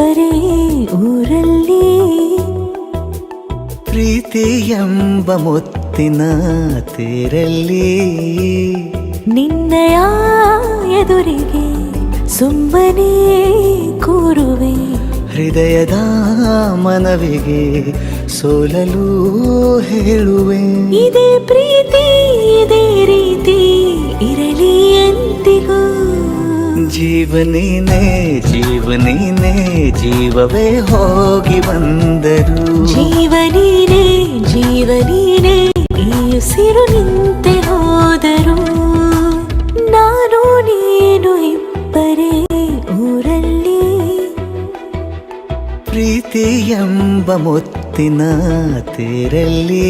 ಇಬ್ಬರೇ ಊರಲ್ಲಿ ಪ್ರೀತಿ ಎಂಬ ಮುತ್ತಿನ ತೇರಲ್ಲಿ ನಿನ್ನಯ ಎದುರಿಗೆ ಸುಮ್ಮನೆ ಕೂರುವೆ ಹೃದಯದ ಮನವಿಗೆ ಸೋಲಲು ಹೇಳುವೆ ಇದೇ ಪ್ರೀತಿ ಇದೇ ರೀತಿ ಇರಲಿ ಎಂದಿಗೂ ಜೀವನೇನೆ ಜೀವನೇನೆ ಜೀವವೇ ಹೋಗಿ ಬಂದರು ಜೀವನೀನೇ ಜೀವನೀನೇ ಈ ಉಸಿರು ನಿಂತೆ ಹೋದರು ನಾನು ನೀನು ಇಬ್ಬರೇ ಊರಲ್ಲಿ ಪ್ರೀತಿ ಎಂಬ ಮುತ್ತಿನ ತೇರಲ್ಲಿ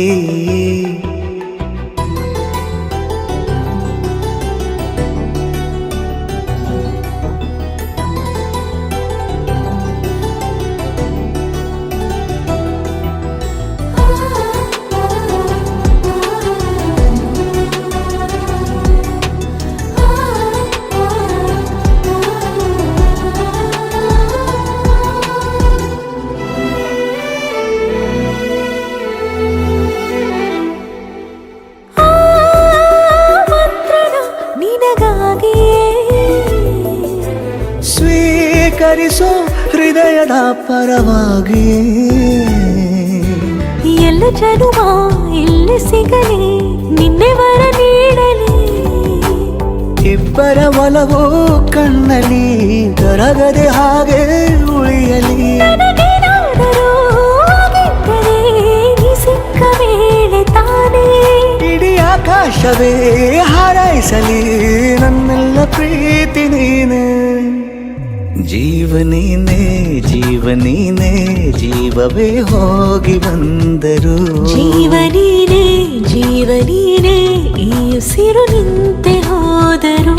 ಸ್ವೀಕರಿಸೋ ಹೃದಯದ ಪರವಾಗಿ ಎಲ್ಲ ಜನುಮ ಇಲ್ಲಿ ಸಿಗಲಿ ನಿನ್ನೆ ವರ ನೀಡಲಿ ಇಬ್ಬರ ಒಲವು ಕಣ್ಣಲ್ಲಿ ಕರಗದೆ ಹಾಗೆ ಉಳಿಯಲಿ ನನಗೇನಾದರೂ ಆಗಿದ್ದರೆ ನೀ ಸಿಕ್ಕ ವೇಳೆ ತಾನೇ ಇಡೀ ಆಕಾಶವೇ ಹಾರೈಸಲಿ ನನ್ನೆಲ್ಲ ಪ್ರೀತಿ ನೀನೆ ಜೀವನೀನೇ ಜೀವನೀನೇ ಜೀವವೇ ಹೋಗಿ ಬಂದರು ಜೀವನೀನೇ ಜೀವನೀನೇ ಈ ಉಸಿರು ನಿಂತೆ ಹೋದರು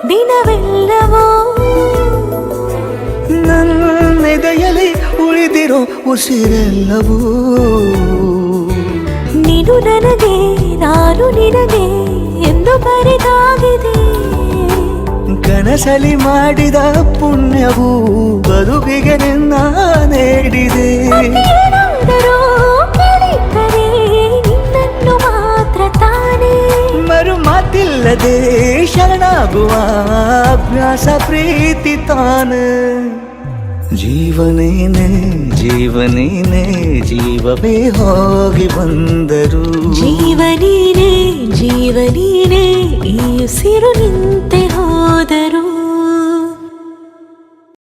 ದಿನವೆಲ್ಲವೋ ನನ್ನೆದೆಯಲ್ಲಿ ಉಳಿದಿರೋ ಉಸಿರೆಲ್ಲವೂ ನೀನು ನನಗೆ ನಾನು ನಿನಗೆ ಎಂದು ಬರೆದಾಗಿದೆ ಕನಸಲಿ ಮಾಡಿದ ಪುಣ್ಯವು ಬದುಕಿಗೆ ನಿನ್ನ ನೀಡಿದೆ ಏನಾದರೂ ಕೇಳಿದ್ದರೆ ನಿನ್ನನ್ನು ಮಾತ್ರ ತಾನೇ ಮರು ಮಾತಿಲ್ಲದೆ ಶರಣಾಗುವ ಅಭ್ಯಾಸ ಪ್ರೀತಿ ತಾನೆ ಜೀವನೇನೆ ಜೀವನೇನೆ ಜೀವವೇ ಹೋಗಿ ಬಂದರು ಜೀವನೀನೇ ಜೀವನೀನೇ ಈ ಉಸಿರು ನಿಂತೆ ಹೋದರು